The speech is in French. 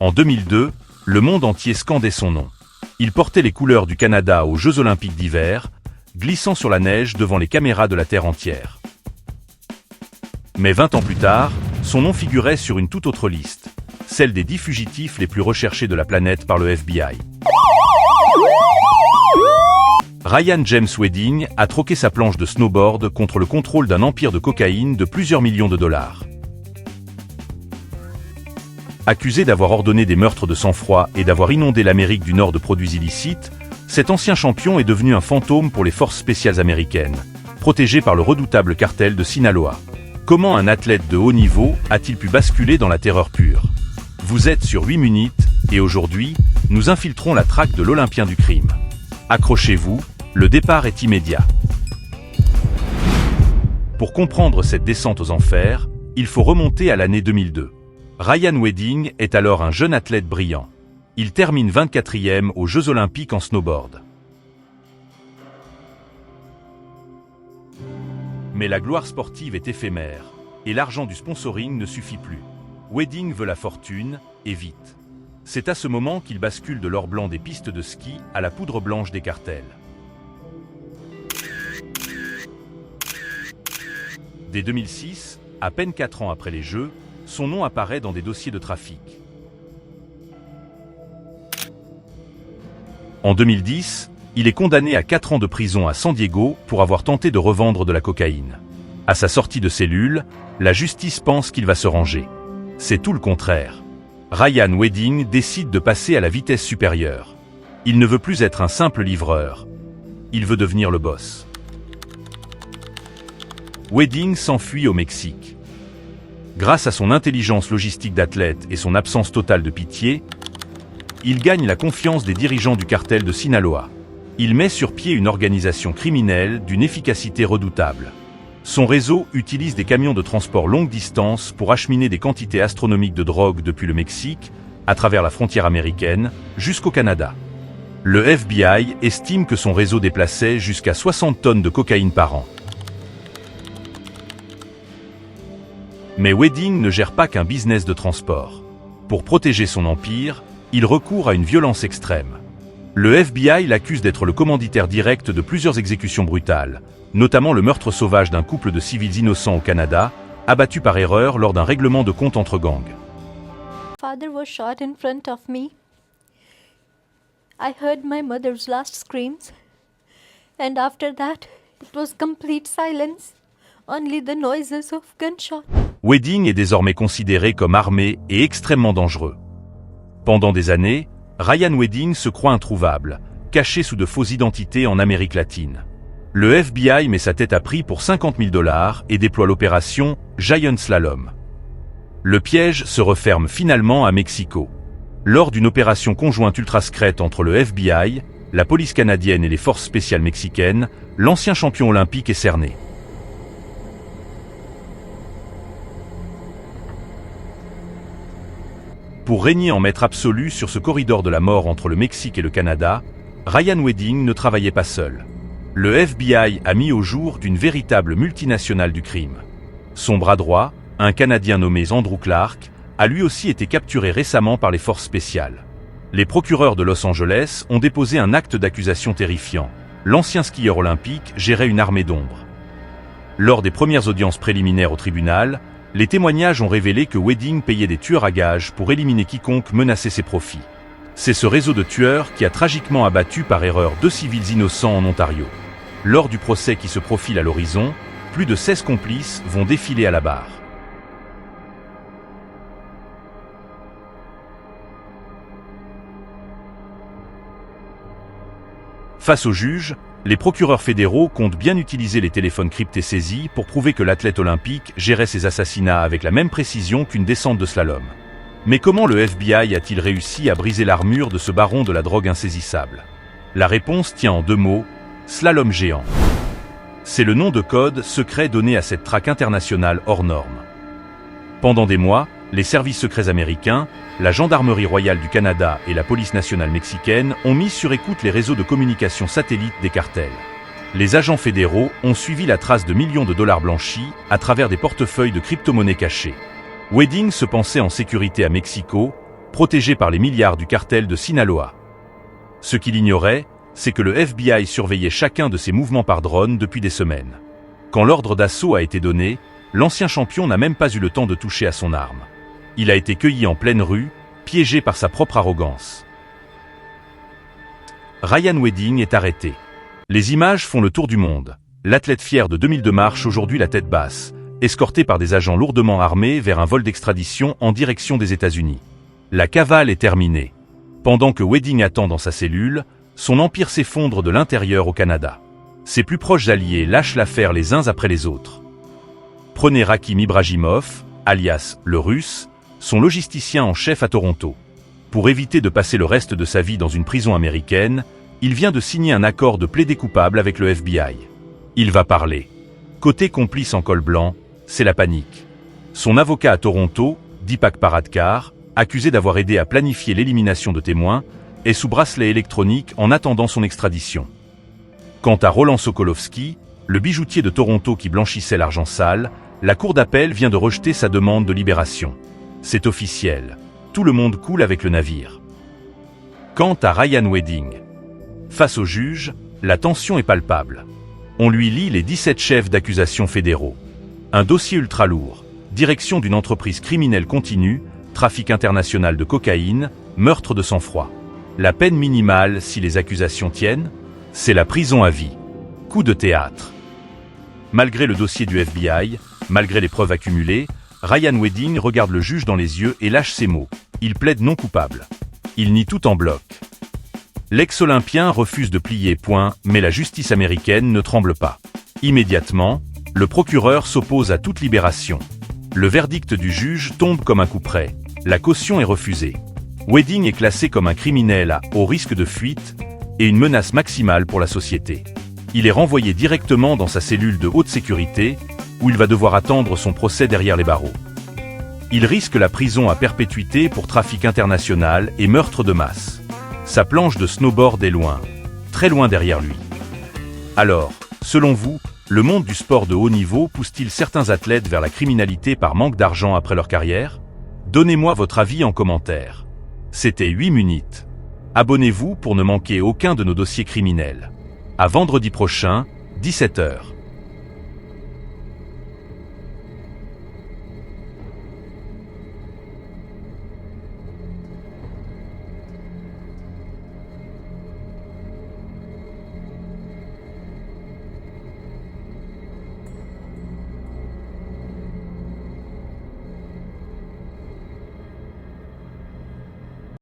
En 2002, le monde entier scandait son nom. Il portait les couleurs du Canada aux Jeux Olympiques d'hiver, glissant sur la neige devant les caméras de la Terre entière. Mais 20 ans plus tard, son nom figurait sur une toute autre liste, celle des 10 fugitifs les plus recherchés de la planète par le FBI. Ryan James Wedding a troqué sa planche de snowboard contre le contrôle d'un empire de cocaïne de plusieurs millions de dollars. Accusé d'avoir ordonné des meurtres de sang-froid et d'avoir inondé l'Amérique du Nord de produits illicites, cet ancien champion est devenu un fantôme pour les forces spéciales américaines, protégé par le redoutable cartel de Sinaloa. Comment un athlète de haut niveau a-t-il pu basculer dans la terreur pure? Vous êtes sur 8 minutes, et aujourd'hui, nous infiltrons la traque de l'Olympien du crime. Accrochez-vous, le départ est immédiat. Pour comprendre cette descente aux enfers, il faut remonter à l'année 2002. Ryan Wedding est alors un jeune athlète brillant. Il termine 24e aux Jeux Olympiques en snowboard. Mais la gloire sportive est éphémère, et l'argent du sponsoring ne suffit plus. Wedding veut la fortune, et vite. C'est à ce moment qu'il bascule de l'or blanc des pistes de ski à la poudre blanche des cartels. Dès 2006, à peine 4 ans après les Jeux, son nom apparaît dans des dossiers de trafic. En 2010, il est condamné à 4 ans de prison à San Diego pour avoir tenté de revendre de la cocaïne. À sa sortie de cellule, la justice pense qu'il va se ranger. C'est tout le contraire. Ryan Wedding décide de passer à la vitesse supérieure. Il ne veut plus être un simple livreur. Il veut devenir le boss. Wedding s'enfuit au Mexique. Grâce à son intelligence logistique d'athlète et son absence totale de pitié, il gagne la confiance des dirigeants du cartel de Sinaloa. Il met sur pied une organisation criminelle d'une efficacité redoutable. Son réseau utilise des camions de transport longue distance pour acheminer des quantités astronomiques de drogue depuis le Mexique, à travers la frontière américaine, jusqu'au Canada. Le FBI estime que son réseau déplaçait jusqu'à 60 tonnes de cocaïne par an. Mais Wedding ne gère pas qu'un business de transport. Pour protéger son empire, il recourt à une violence extrême. Le FBI l'accuse d'être le commanditaire direct de plusieurs exécutions brutales, notamment le meurtre sauvage d'un couple de civils innocents au Canada, abattu par erreur lors d'un règlement de compte entre gangs. Father was shot in front of me. I heard my mother's last screams, and after that, it was complete silence, only the noises of gunshots. Wedding est désormais considéré comme armé et extrêmement dangereux. Pendant des années, Ryan Wedding se croit introuvable, caché sous de fausses identités en Amérique latine. Le FBI met sa tête à prix pour 50 000 $ et déploie l'opération Giant Slalom. Le piège se referme finalement à Mexico. Lors d'une opération conjointe ultra secrète entre le FBI, la police canadienne et les forces spéciales mexicaines, l'ancien champion olympique est cerné. Pour régner en maître absolu sur ce corridor de la mort entre le Mexique et le Canada, Ryan Wedding ne travaillait pas seul. Le FBI a mis au jour d'une véritable multinationale du crime. Son bras droit, un Canadien nommé Andrew Clark, a lui aussi été capturé récemment par les forces spéciales. Les procureurs de Los Angeles ont déposé un acte d'accusation terrifiant. L'ancien skieur olympique gérait une armée d'ombre. Lors des premières audiences préliminaires au tribunal, les témoignages ont révélé que Wedding payait des tueurs à gages pour éliminer quiconque menaçait ses profits. C'est ce réseau de tueurs qui a tragiquement abattu par erreur 2 civils innocents en Ontario. Lors du procès qui se profile à l'horizon, plus de 16 complices vont défiler à la barre. Face aux juges, les procureurs fédéraux comptent bien utiliser les téléphones cryptés saisis pour prouver que l'athlète olympique gérait ses assassinats avec la même précision qu'une descente de slalom. Mais comment le FBI a-t-il réussi à briser l'armure de ce baron de la drogue insaisissable? La réponse tient en 2 mots, slalom géant. C'est le nom de code secret donné à cette traque internationale hors norme. Pendant des mois, les services secrets américains, la Gendarmerie royale du Canada et la police nationale mexicaine ont mis sur écoute les réseaux de communication satellites des cartels. Les agents fédéraux ont suivi la trace de millions de dollars blanchis à travers des portefeuilles de crypto-monnaies cachées. Wedding se pensait en sécurité à Mexico, protégé par les milliards du cartel de Sinaloa. Ce qu'il ignorait, c'est que le FBI surveillait chacun de ses mouvements par drone depuis des semaines. Quand l'ordre d'assaut a été donné, l'ancien champion n'a même pas eu le temps de toucher à son arme. Il a été cueilli en pleine rue, piégé par sa propre arrogance. Ryan Wedding est arrêté. Les images font le tour du monde. L'athlète fier de 2002 marche aujourd'hui la tête basse, escorté par des agents lourdement armés vers un vol d'extradition en direction des États-Unis. La cavale est terminée. Pendant que Wedding attend dans sa cellule, son empire s'effondre de l'intérieur au Canada. Ses plus proches alliés lâchent l'affaire les uns après les autres. Prenez Rakim Ibrahimov, alias le Russe, son logisticien en chef à Toronto. Pour éviter de passer le reste de sa vie dans une prison américaine, il vient de signer un accord de plaider coupable avec le FBI. Il va parler. Côté complice en col blanc, c'est la panique. Son avocat à Toronto, Deepak Paradkar, accusé d'avoir aidé à planifier l'élimination de témoins, est sous bracelet électronique en attendant son extradition. Quant à Roland Sokolovski, le bijoutier de Toronto qui blanchissait l'argent sale, la cour d'appel vient de rejeter sa demande de libération. C'est officiel. Tout le monde coule avec le navire. Quant à Ryan Wedding, face au juge, la tension est palpable. On lui lit les 17 chefs d'accusation fédéraux. Un dossier ultra lourd, direction d'une entreprise criminelle continue, trafic international de cocaïne, meurtre de sang-froid. La peine minimale, si les accusations tiennent, c'est la prison à vie. Coup de théâtre. Malgré le dossier du FBI, malgré les preuves accumulées, Ryan Wedding regarde le juge dans les yeux et lâche ses mots. Il plaide non coupable. Il nie tout en bloc. L'ex-olympien refuse de plier point, mais la justice américaine ne tremble pas. Immédiatement, le procureur s'oppose à toute libération. Le verdict du juge tombe comme un coup près. La caution est refusée. Wedding est classé comme un criminel à haut risque de fuite et une menace maximale pour la société. Il est renvoyé directement dans sa cellule de haute sécurité, où il va devoir attendre son procès derrière les barreaux. Il risque la prison à perpétuité pour trafic international et meurtre de masse. Sa planche de snowboard est loin, très loin derrière lui. Alors, selon vous, le monde du sport de haut niveau pousse-t-il certains athlètes vers la criminalité par manque d'argent après leur carrière? Donnez-moi votre avis en commentaire. C'était 8 minutes. Abonnez-vous pour ne manquer aucun de nos dossiers criminels. À vendredi prochain, 17h.